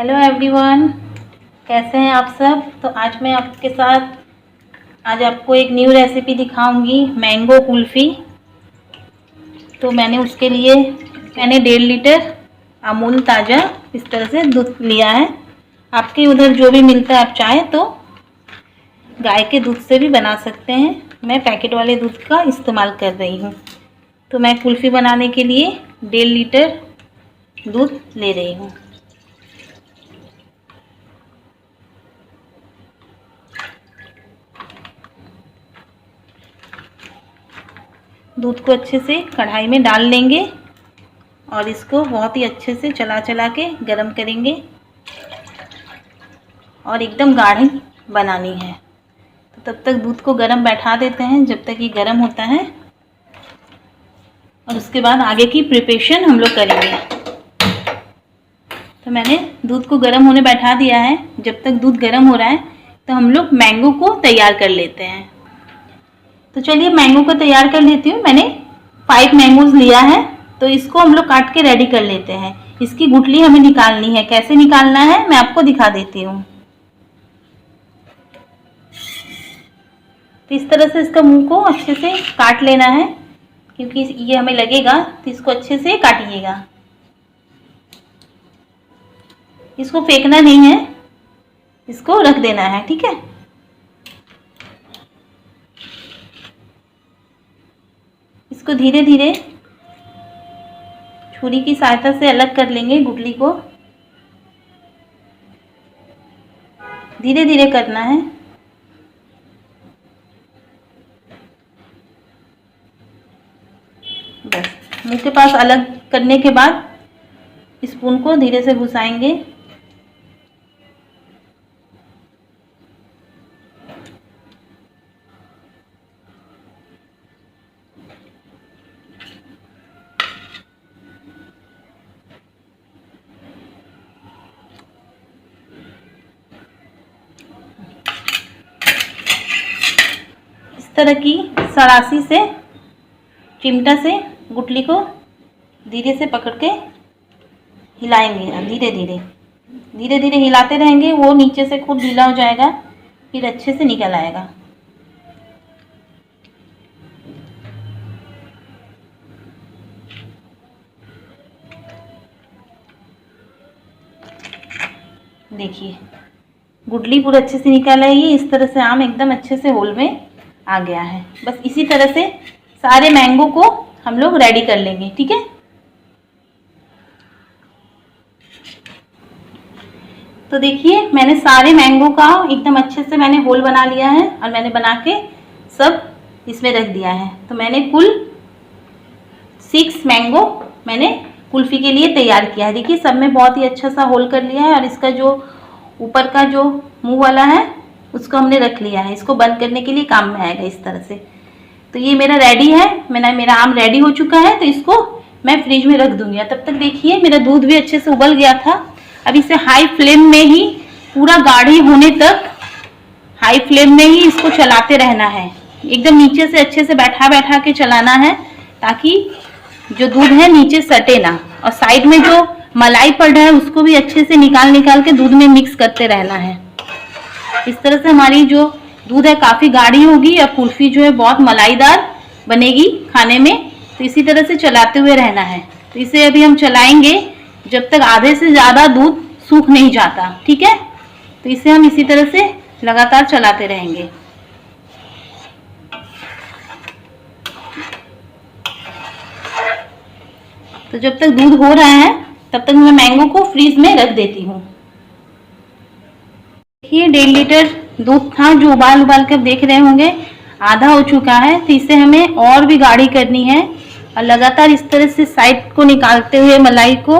Hello everyone, कैसे हैं आप सब। तो आज मैं आपके साथ आपको एक न्यू रेसिपी दिखाऊंगी, मैंगो कुल्फ़ी। तो मैंने उसके लिए 1.5 लीटर अमूल ताज़ा इस तरह से दूध लिया है। आपके उधर जो भी मिलता है, आप चाहें तो गाय के दूध से भी बना सकते हैं। मैं पैकेट वाले दूध का इस्तेमाल कर रही हूँ। तो मैं कुल्फ़ी बनाने के लिए 1.5 लीटर दूध ले रही हूँ। दूध को अच्छे से कढ़ाई में डाल लेंगे और इसको बहुत ही अच्छे से चला चला के गरम करेंगे और एकदम गाढ़ी बनानी है। तो तब तक दूध को गरम बैठा देते हैं जब तक ये गरम होता है, और उसके बाद आगे की प्रिपरेशन हम लोग करेंगे। तो मैंने दूध को गरम होने बैठा दिया है। जब तक दूध गरम हो रहा है तो हम लोग मैंगो को तैयार कर लेते हैं। तो चलिए मैंगो को तैयार कर लेती हूँ। मैंने 5 मैंगोज लिया है, तो इसको हम लोग काट के रेडी कर लेते हैं। इसकी गुठली हमें निकालनी है। कैसे निकालना है मैं आपको दिखा देती हूँ। तो इस तरह से इसका मुंह को अच्छे से काट लेना है, क्योंकि ये हमें लगेगा, तो इसको अच्छे से काटिएगा। इसको फेंकना नहीं है, इसको रख देना है, ठीक है। इसको धीरे धीरे छुरी की सहायता से अलग कर लेंगे। गुठली को धीरे धीरे करना है। बस मुंह के पास अलग करने के बाद स्पून को धीरे से घुसाएंगे। इस तरह की सरासी से, चिमटा से गुठली को धीरे से पकड़ के हिलाएंगे। धीरे धीरे हिलाते रहेंगे। वो नीचे से खूब ढीला हो जाएगा, फिर अच्छे से निकल आएगा। देखिए गुठली पूरा अच्छे से निकल आई है। इस तरह से आम एकदम अच्छे से होल में आ गया है। बस इसी तरह से सारे मैंगो को हम लोग रेडी कर लेंगे, ठीक है। तो देखिए मैंने सारे मैंगो का एकदम अच्छे से मैंने होल बना लिया है, और मैंने बना के सब इसमें रख दिया है। तो मैंने कुल 6 मैंगो मैंने कुल्फी के लिए तैयार किया है। देखिए सब में बहुत ही अच्छा सा होल कर लिया है, और इसका जो ऊपर का जो मुंह वाला है उसको हमने रख लिया है। इसको बंद करने के लिए काम में आएगा इस तरह से। तो ये मेरा रेडी है। मेरा आम रेडी हो चुका है। तो इसको मैं फ्रिज में रख दूंगी। तब तक देखिए मेरा दूध भी अच्छे से उबल गया था। अब इसे हाई फ्लेम में ही पूरा गाढ़ी होने तक हाई फ्लेम में ही इसको चलाते रहना है। एकदम नीचे से अच्छे से बैठा के चलाना है, ताकि जो दूध है नीचे सटे ना। और साइड में जो मलाई पड़ रहा है उसको भी अच्छे से निकाल के दूध में मिक्स करते रहना है। इस तरह से हमारी जो दूध है काफ़ी गाढ़ी होगी, और कुल्फी जो है बहुत मलाईदार बनेगी खाने में। तो इसी तरह से चलाते हुए रहना है। तो इसे अभी हम चलाएंगे जब तक आधे से ज़्यादा दूध सूख नहीं जाता, ठीक है। तो इसे हम इसी तरह से लगातार चलाते रहेंगे। तो जब तक दूध हो रहा है तब तक मैं मैंगो को फ्रीज में रख देती हूँ। देखिए 1.5 लीटर दूध था, जो उबाल के देख रहे होंगे आधा हो चुका है। तो इसे हमें और भी गाढ़ी करनी है, और लगातार इस तरह से साइड को निकालते हुए मलाई को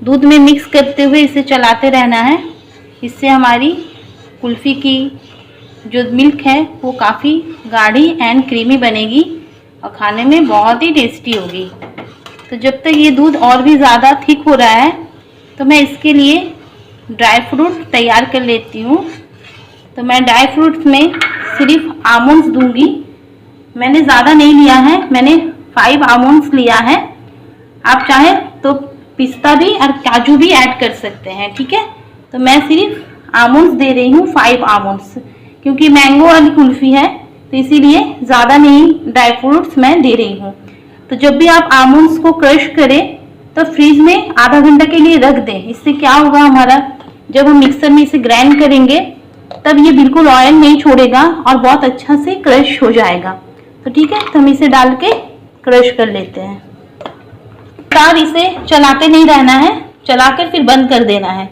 दूध में मिक्स करते हुए इसे चलाते रहना है। इससे हमारी कुल्फ़ी की जो मिल्क है वो काफ़ी गाढ़ी एंड क्रीमी बनेगी, और खाने में बहुत ही टेस्टी होगी। तो जब तक ये दूध और भी ज़्यादा थिक हो रहा है, तो मैं इसके लिए ड्राई फ्रूट तैयार कर लेती हूँ। तो मैं ड्राई फ्रूट्स में सिर्फ आमंड्स दूंगी। मैंने ज़्यादा नहीं लिया है, मैंने 5 आमंड्स लिया है। आप चाहे तो पिस्ता भी और काजू भी ऐड कर सकते हैं, ठीक है। तो मैं सिर्फ आमंड्स दे रही हूँ 5 आमंड्स, क्योंकि मैंगो वाली कुल्फी है तो इसीलिए ज़्यादा नहीं ड्राई फ्रूट्स मैं दे रही हूँ। तो जब भी आप आमंड्स को क्रश करें तो फ्रीज में आधा घंटा के लिए रख दें। इससे क्या होगा, हमारा जब हम मिक्सर में इसे ग्राइंड करेंगे तब ये बिल्कुल ऑयल नहीं छोड़ेगा और बहुत अच्छा से क्रश हो जाएगा। तो ठीक है, तो हम इसे डाल के क्रश कर लेते हैं। तार इसे चलाते नहीं रहना है, चलाकर फिर बंद कर देना है।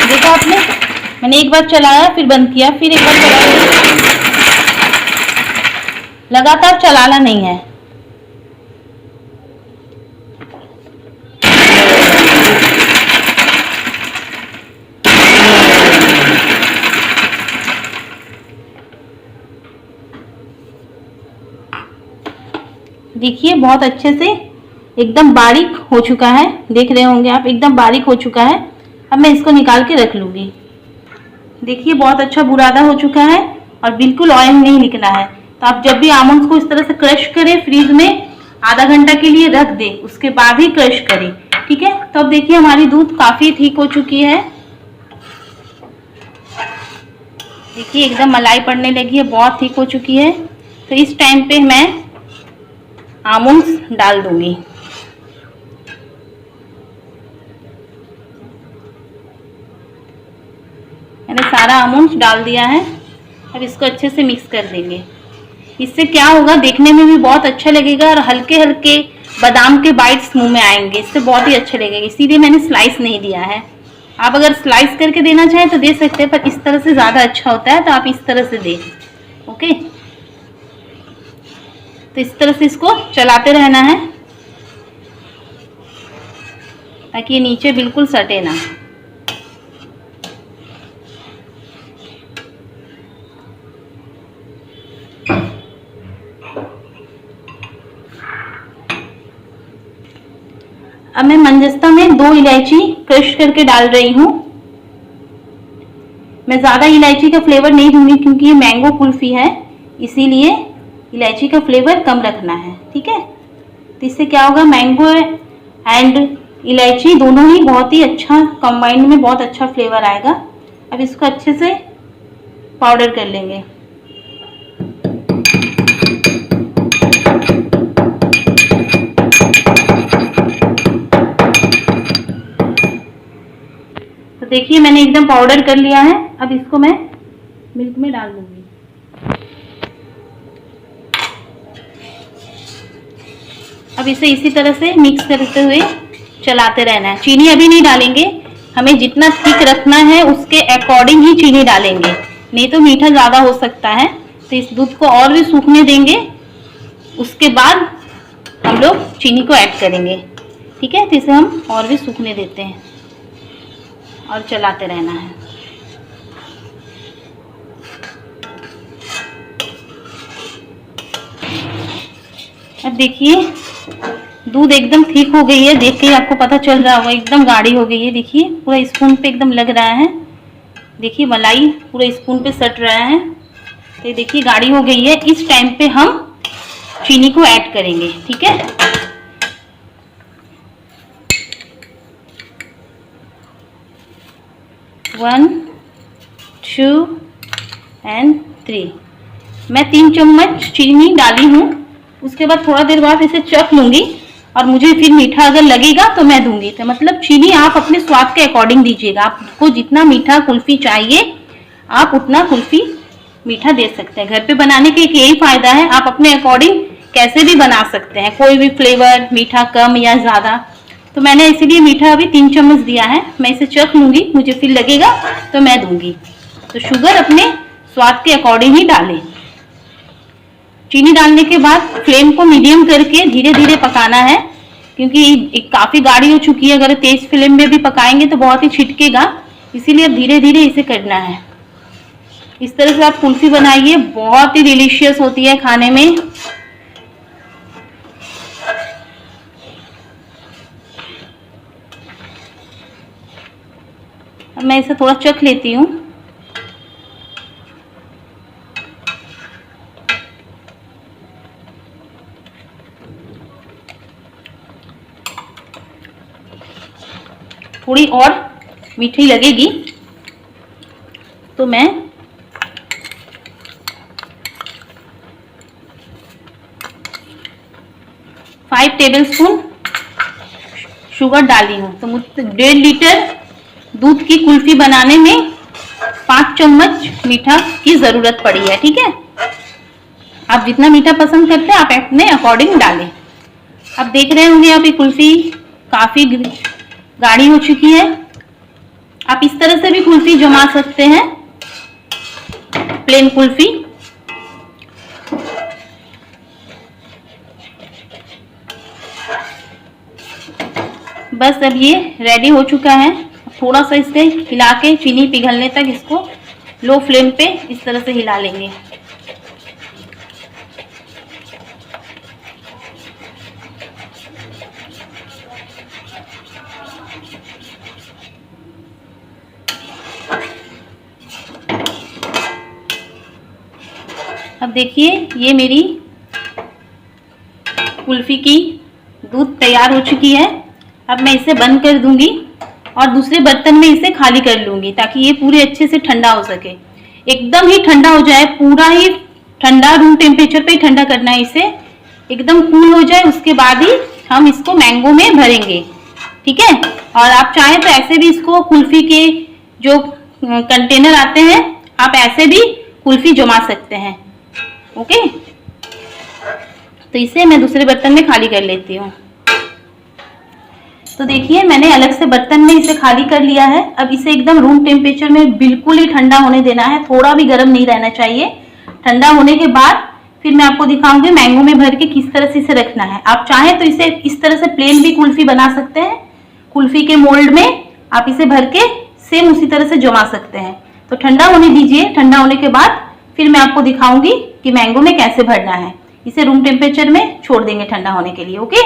देखा आपने, मैंने एक बार चलाया फिर बंद किया, फिर एक बार चलाया, लगातार चलाना नहीं है। देखिए बहुत अच्छे से एकदम बारीक हो चुका है, देख रहे होंगे आप, एकदम बारीक हो चुका है। अब मैं इसको निकाल के रख लूंगी। देखिए बहुत अच्छा बुरादा हो चुका है और बिल्कुल ऑयल नहीं निकला है। तो आप जब भी आमंड्स को इस तरह से क्रश करें, फ्रीज में आधा घंटा के लिए रख दें, उसके बाद ही क्रश करें। ठीक है, तो अब देखिए हमारी दूध काफी थिक हो चुकी है। देखिए एकदम मलाई पड़ने लगी है, बहुत थिक हो चुकी है। तो इस टाइम पे मैं आमंड्स डाल दूंगी। मैंने सारा आमंड्स डाल दिया है। अब इसको अच्छे से मिक्स कर देंगे। इससे क्या होगा, देखने में भी बहुत अच्छा लगेगा और हल्के हल्के बादाम के बाइट्स मुंह में आएंगे। इससे बहुत ही अच्छा लगेगा, इसीलिए मैंने स्लाइस नहीं दिया है। आप अगर स्लाइस करके देना चाहें तो दे सकते हैं, पर इस तरह से ज़्यादा अच्छा होता है, तो आप इस तरह से दें। ओके, तो इस तरह से इसको चलाते रहना है ताकि ये नीचे बिल्कुल सटे ना। अब मैं मंजस्ता में 2 इलायची क्रश करके डाल रही हूँ। मैं ज़्यादा इलायची का फ्लेवर नहीं दूंगी क्योंकि ये मैंगो कुल्फी है, इसीलिए इलायची का फ्लेवर कम रखना है। ठीक है, तो इससे क्या होगा, मैंगो एंड इलायची दोनों ही बहुत ही अच्छा कंबाइंड में बहुत अच्छा फ्लेवर आएगा। अब इसको अच्छे से पाउडर कर लेंगे। तो देखिए मैंने एकदम पाउडर कर लिया है। अब इसको मैं मिल्क में डाल दूंगी। अब इसे इसी तरह से मिक्स करते हुए चलाते रहना है। चीनी अभी नहीं डालेंगे, हमें जितना थिक रखना है उसके अकॉर्डिंग ही चीनी डालेंगे, नहीं तो मीठा ज़्यादा हो सकता है। तो इस दूध को और भी सूखने देंगे, उसके बाद हम लोग चीनी को ऐड करेंगे। ठीक है, तो इसे हम और भी सूखने देते हैं और चलाते रहना है। अब देखिए दूध एकदम ठीक हो गई है, देख के आपको पता चल रहा होगा एकदम गाढ़ी हो गई है। देखिए पूरा स्पून पे एकदम लग रहा है। देखिए मलाई पूरा स्पून पे सट रहा है। तो देखिए गाढ़ी हो गई है। इस टाइम पे हम चीनी को ऐड करेंगे। ठीक है, वन, 2 एंड 3। मैं 3 चम्मच चीनी डाली हूँ। उसके बाद थोड़ा देर बाद इसे चख लूंगी और मुझे फिर मीठा अगर लगेगा तो मैं दूंगी। तो मतलब चीनी आप अपने स्वाद के अकॉर्डिंग दीजिएगा। आपको जितना मीठा कुल्फी चाहिए आप उतना कुल्फी मीठा दे सकते हैं। घर पे बनाने के एक यही फायदा है, आप अपने अकॉर्डिंग कैसे भी बना सकते हैं, कोई भी फ्लेवर, मीठा कम या ज़्यादा। तो मैंने इसीलिए मीठा अभी 3 चम्मच दिया है। मैं इसे चख लूंगी, मुझे फिर लगेगा तो मैं दूंगी। तो शुगर अपने स्वाद के अकॉर्डिंग ही डालें। चीनी डालने के बाद फ्लेम को मीडियम करके धीरे धीरे पकाना है, क्योंकि काफ़ी गाढ़ी हो चुकी है। अगर तेज फ्लेम में भी पकाएंगे तो बहुत ही छिटकेगा, इसीलिए अब धीरे धीरे इसे करना है। इस तरह से आप कुल्फी बनाइए, बहुत ही डिलीशियस होती है खाने में। अब मैं इसे थोड़ा चख लेती हूँ। थोड़ी और मीठी लगेगी, तो मैं 5 टेबलस्पून शुगर डाली हूँ। तो मुझसे 1.5 लीटर दूध की कुल्फी बनाने में 5 चम्मच मीठा की जरूरत पड़ी है। ठीक है, आप जितना मीठा पसंद करते हैं आप अपने अकॉर्डिंग डालें। अब देख रहे होंगे आप, ये कुल्फी काफी गाढ़ी हो चुकी है। आप इस तरह से भी कुल्फी जमा सकते हैं, प्लेन कुल्फी। बस अब ये रेडी हो चुका है। थोड़ा सा इसे हिला के चीनी पिघलने तक इसको लो फ्लेम पे इस तरह से हिला लेंगे। अब देखिए ये मेरी कुल्फी की दूध तैयार हो चुकी है। अब मैं इसे बंद कर दूंगी और दूसरे बर्तन में इसे खाली कर लूंगी, ताकि ये पूरे अच्छे से ठंडा हो सके। एकदम ही ठंडा हो जाए, पूरा ही ठंडा, रूम टेम्परेचर पे ही ठंडा करना है इसे। एकदम कूल हो जाए, उसके बाद ही हम इसको मैंगो में भरेंगे। ठीक है, और आप चाहें तो ऐसे भी इसको कुल्फी के जो कंटेनर आते हैं, आप ऐसे भी कुल्फी जमा सकते हैं। ओके, तो इसे मैं दूसरे बर्तन में खाली कर लेती हूँ। तो देखिए मैंने अलग से बर्तन में इसे खाली कर लिया है। अब इसे एकदम रूम टेम्परेचर में बिल्कुल ही ठंडा होने देना है, थोड़ा भी गर्म नहीं रहना चाहिए। ठंडा होने के बाद फिर मैं आपको दिखाऊंगी मैंगो में भर के किस तरह से इसे रखना है। आप चाहें तो इसे इस तरह से प्लेन भी कुल्फी बना सकते हैं, कुल्फी के मोल्ड में आप इसे भर के सेम उसी तरह से जमा सकते हैं। तो ठंडा होने दीजिए, ठंडा होने के बाद फिर मैं आपको दिखाऊंगी कि मैंगो में कैसे भरना है। इसे रूम टेम्परेचर में छोड़ देंगे ठंडा होने के लिए। ओके,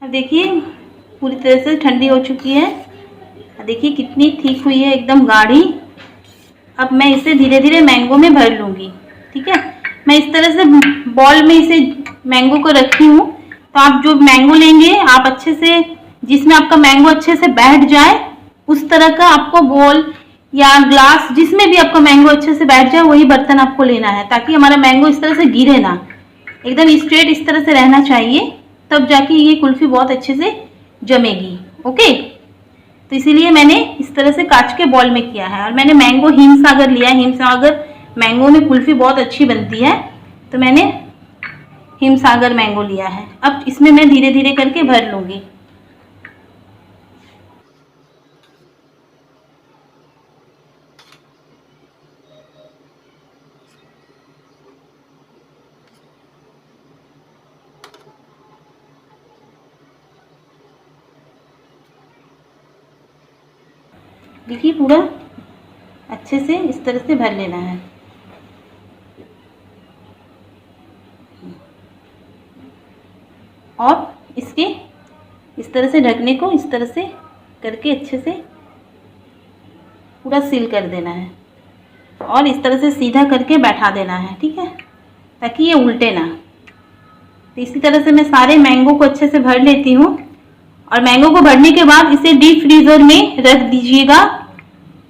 अब देखिए पूरी तरह से ठंडी हो चुकी है। देखिए कितनी ठीक हुई है, एकदम गाढ़ी। अब मैं इसे धीरे धीरे मैंगो में भर लूंगी। ठीक है, मैं इस तरह से बॉल में इसे मैंगो को रखी हूँ। तो आप जो मैंगो लेंगे, आप अच्छे से, जिसमें आपका मैंगो अच्छे से बैठ जाए उस तरह का आपको बॉल या ग्लास, जिसमें भी आपका मैंगो अच्छे से बैठ जाए वही बर्तन आपको लेना है, ताकि हमारा मैंगो इस तरह से गिरे ना, एकदम स्ट्रेट इस तरह से रहना चाहिए, तब जाके ये कुल्फी बहुत अच्छे से जमेगी। ओके, तो इसीलिए मैंने इस तरह से कांच के बॉल में किया है। और मैंने मैंगो हिमसागर लिया है। हिमसागर मैंगो में कुल्फी बहुत अच्छी बनती है, तो मैंने हिमसागर मैंगो लिया है। अब इसमें मैं धीरे धीरे करके भर लूंगी। देखिए पूरा अच्छे से इस तरह से भर लेना है। और इसके इस तरह से ढकने को इस तरह से करके अच्छे से पूरा सील कर देना है और इस तरह से सीधा करके बैठा देना है। ठीक है, ताकि ये उल्टे ना। तो इसी तरह से मैं सारे मैंगो को अच्छे से भर लेती हूँ। और मैंगो को भरने के बाद इसे डीप फ्रीजर में रख दीजिएगा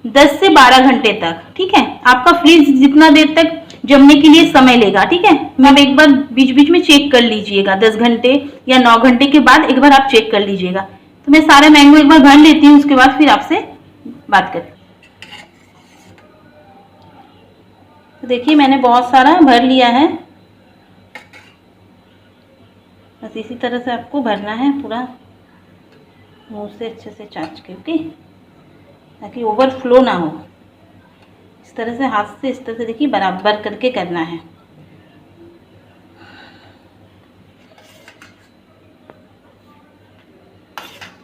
10 से 12 घंटे तक। ठीक है, आपका फ्रीज जितना देर तक जमने के लिए समय लेगा। ठीक है, मैं एक बार बीच बीच में चेक कर लीजिएगा, 10 घंटे या 9 घंटे के बाद एक बार आप चेक कर लीजिएगा। तो मैं सारे मैंगो एक बार भर लेती हूँ, उसके बाद फिर आपसे बात करती हूँ। तो देखिए मैंने बहुत सारा भर लिया है। बस इसी तरह से आपको भरना है, पूरा मुंह से अच्छे से चाच के। ओके, ताकि ओवरफ्लो ना हो। इस तरह से हाथ से इस तरह से देखिए बराबर करके करना है।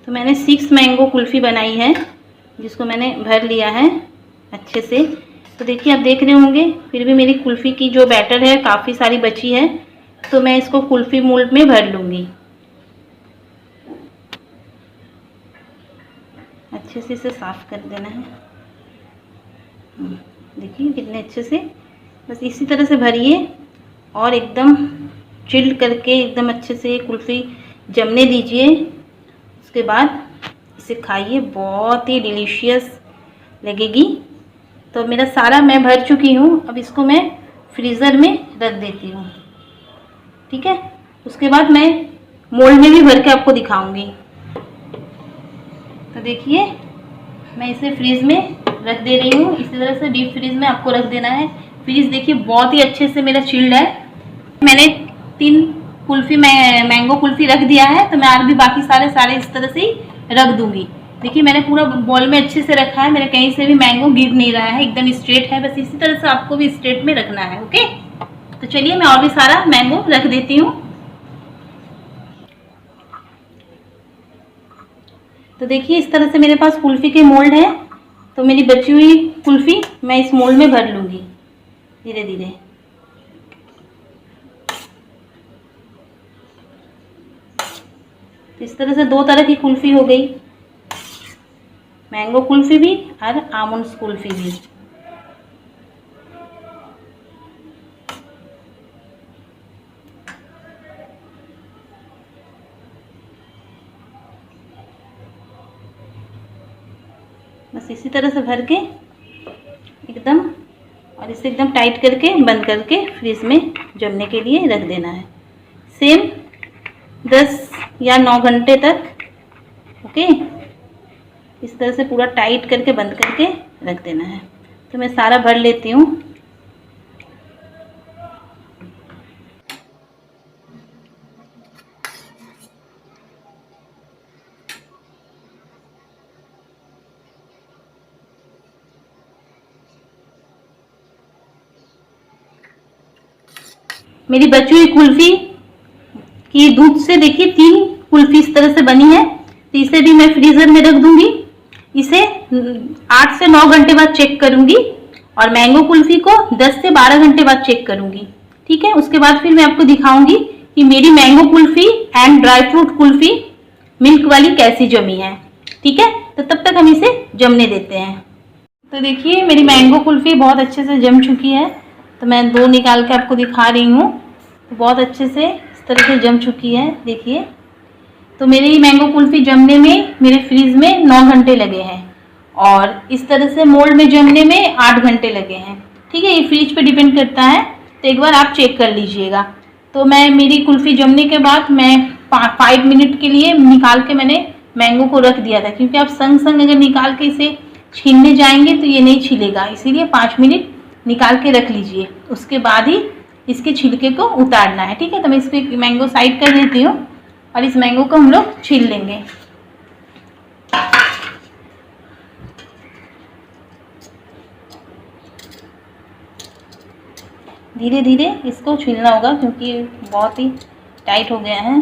तो मैंने 6 मैंगो कुल्फ़ी बनाई है, जिसको मैंने भर लिया है अच्छे से। तो देखिए आप देख रहे होंगे, फिर भी मेरी कुल्फ़ी की जो बैटर है काफ़ी सारी बची है। तो मैं इसको कुल्फ़ी मोल्ड में भर लूँगी। अच्छे से इसे साफ़ कर देना है। देखिए कितने अच्छे से, बस इसी तरह से भरिए और एकदम चिल्ड करके एकदम अच्छे से कुल्फ़ी जमने दीजिए। उसके बाद इसे खाइए, बहुत ही डिलीशियस लगेगी। तो मेरा सारा मैं भर चुकी हूँ, अब इसको मैं फ्रीज़र में रख देती हूँ। ठीक है, उसके बाद मैं मोल्ड में भी भर के आपको दिखाऊंगी। तो देखिए मैं इसे फ्रीज में रख दे रही हूँ। इसी तरह से डीप फ्रीज में आपको रख देना है। फ्रीज देखिए बहुत ही अच्छे से मेरा चिल्ड है। मैंने 3 कुल्फी मैंगो कुल्फी रख दिया है, तो मैं और भी बाकी सारे इस तरह से ही रख दूंगी। देखिए मैंने पूरा बॉल में अच्छे से रखा है, मेरे कहीं से भी मैंगो गिर नहीं रहा है, एकदम स्ट्रेट है। बस इसी तरह से आपको भी स्ट्रेट में रखना है। ओके, तो चलिए मैं और भी सारा मैंगो रख देती हूँ। तो देखिए इस तरह से मेरे पास कुल्फी के मोल्ड है। तो मेरी बची हुई कुल्फी मैं इस मोल्ड में भर लूंगी धीरे धीरे। तो इस तरह से 2 तरह की कुल्फी हो गई, मैंगो कुल्फी भी और आमंड्स कुल्फी भी। बस इसी तरह से भर के एकदम, और इसे एकदम टाइट करके बंद करके फ्रीज में जमने के लिए रख देना है। सेम 10 या 9 घंटे तक। ओके, इस तरह से पूरा टाइट करके बंद करके रख देना है। तो मैं सारा भर लेती हूँ। मेरी बची हुई कुल्फी की दूध से देखिए 3 कुल्फी इस तरह से बनी है। तो इसे भी मैं फ्रीजर में रख दूंगी। इसे 8 से 9 घंटे बाद चेक करूंगी, और मैंगो कुल्फी को 10 से 12 घंटे बाद चेक करूंगी। ठीक है, उसके बाद फिर मैं आपको दिखाऊंगी कि मेरी mango kulfi and dry fruit kulfi milk वाली कैसी जमी है। ठीक है, तो तब तक हम इसे जमने देते हैं। तो देखिए मेरी मैंगो कुल्फी बहुत अच्छे से जम चुकी है। तो मैं 2 निकाल के आपको दिखा रही हूँ। तो बहुत अच्छे से इस तरह से जम चुकी है। देखिए, तो मेरी मैंगो कुल्फी जमने में मेरे फ्रीज में 9 घंटे लगे हैं, और इस तरह से मोल्ड में जमने में 8 घंटे लगे हैं। ठीक है, ये फ्रिज पे डिपेंड करता है, तो एक बार आप चेक कर लीजिएगा। तो मैं मेरी कुल्फी जमने के बाद मैं 5 मिनट के लिए निकाल के मैंने मैंगो को रख दिया था, क्योंकि आप संग संग अगर निकाल के इसे छीलने जाएंगे तो ये नहीं छिलेगा, इसीलिए 5 मिनट निकाल के रख लीजिए। उसके बाद ही इसके छिलके को उतारना है। ठीक है, तो मैं इस पर मैंगो साइड कर देती हूँ, और इस मैंगो को हम लोग छील लेंगे। धीरे धीरे इसको छीलना होगा, क्योंकि बहुत ही टाइट हो गया है।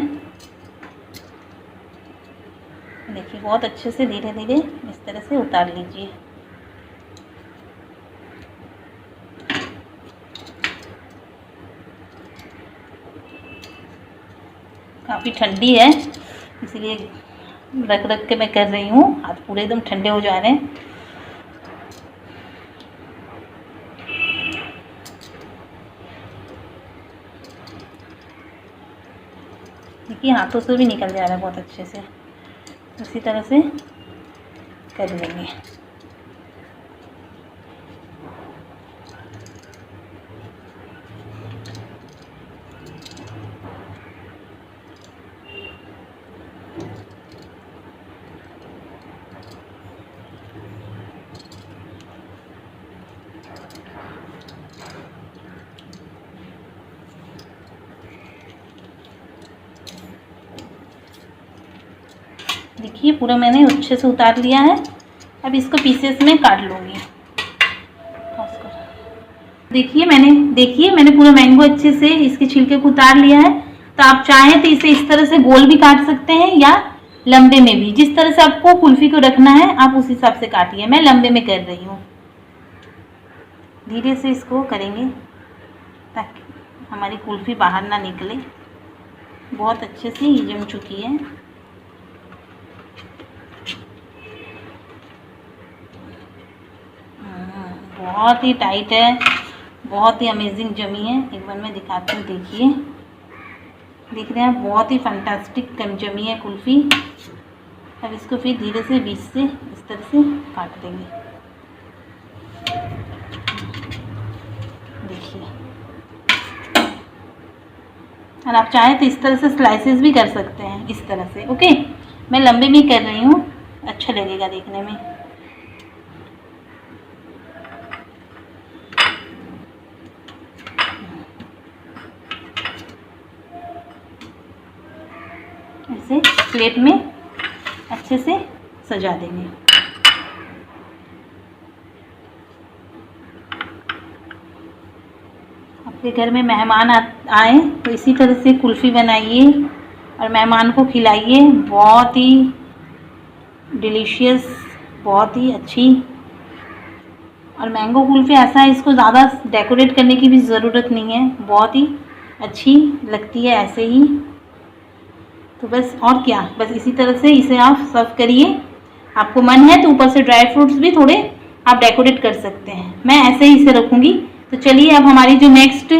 देखिए बहुत अच्छे से धीरे धीरे इस तरह से उतार लीजिए। काफ़ी ठंडी है, इसलिए रख रख के मैं कर रही हूँ। हाथ पूरे एकदम ठंडे हो जा रहे हैं। देखिए हाथों से भी निकल जा रहा है बहुत अच्छे से। इसी तरह से कर लेंगे। देखिए पूरा मैंने अच्छे से उतार लिया है। अब इसको पीसेस में काट लूँगी। देखिए मैंने पूरा मैंगो अच्छे से इसके छिलके को उतार लिया है। तो आप चाहें तो इसे इस तरह से गोल भी काट सकते हैं, या लंबे में भी। जिस तरह से आपको कुल्फी को रखना है आप उस हिसाब से काटिए। मैं लंबे में कर रही हूँ। धीरे से इसको करेंगे ताकि हमारी कुल्फी बाहर ना निकले। बहुत अच्छे से ये जम चुकी है। बहुत ही टाइट है, बहुत ही अमेजिंग जमी है। एक बार मैं दिखाती हूँ। देखिए, देख रहे हैं, बहुत ही फैंटास्टिक जमी है कुल्फ़ी। अब इसको फिर धीरे से बीच से इस तरह से काट देंगे। देखिए, और आप चाहें तो इस तरह से स्लाइसेस भी कर सकते हैं, इस तरह से। ओके, मैं लंबे में कर रही हूँ, अच्छा लगेगा देखने में। ऐसे प्लेट में अच्छे से सजा देंगे। आपके घर में मेहमान आए तो इसी तरह से कुल्फ़ी बनाइए और मेहमान को खिलाइए। बहुत ही डिलीशियस, बहुत ही अच्छी। और मैंगो कुल्फ़ी ऐसा है, इसको ज़्यादा डेकोरेट करने की भी ज़रूरत नहीं है, बहुत ही अच्छी लगती है ऐसे ही। तो बस, और क्या, बस इसी तरह से इसे आप सर्व करिए। आपको मन है तो ऊपर से ड्राई फ्रूट्स भी थोड़े आप डेकोरेट कर सकते हैं। मैं ऐसे ही इसे रखूँगी। तो चलिए, अब हमारी जो नेक्स्ट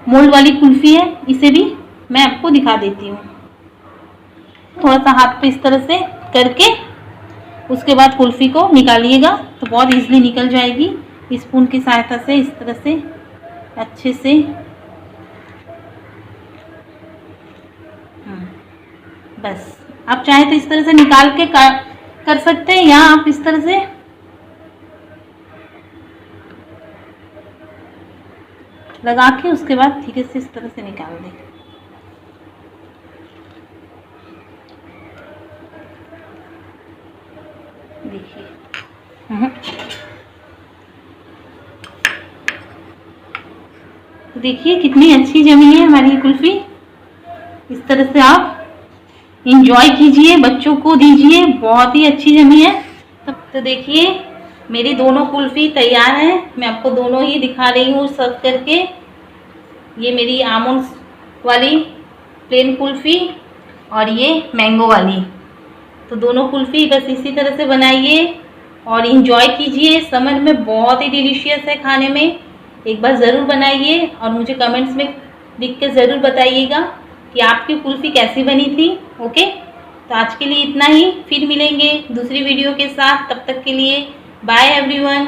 मोल्ड वाली कुल्फ़ी है, इसे भी मैं आपको दिखा देती हूँ। थोड़ा सा हाथ पे इस तरह से करके उसके बाद कुल्फ़ी को निकालिएगा तो बहुत इजीली निकल जाएगी। स्पून की सहायता से इस तरह से अच्छे से। बस, आप चाहे तो इस तरह से निकाल के कर सकते हैं, या आप इस तरह से लगा के उसके बाद धीरे से इस तरह से निकाल दें। देखिए, देखिए कितनी अच्छी जमी है हमारी कुल्फ़ी। इस तरह से आप इंजॉय कीजिए, बच्चों को दीजिए, बहुत ही अच्छी जमी है। तो देखिए, मेरी दोनों कुल्फ़ी तैयार है। मैं आपको दोनों ही दिखा रही हूँ सर्व करके। ये मेरी आमंड्स वाली प्लेन कुल्फ़ी और ये मैंगो वाली। तो दोनों कुल्फ़ी बस इसी तरह से बनाइए और इंजॉय कीजिए। समर में बहुत ही डिलीशियस है खाने में। एक बार ज़रूर बनाइए और मुझे कमेंट्स में लिख के ज़रूर बताइएगा कि आपकी कुल्फ़ी कैसी बनी थी। ओके, तो आज के लिए इतना ही। फिर मिलेंगे दूसरी वीडियो के साथ। तब तक के लिए बाय एवरीवन।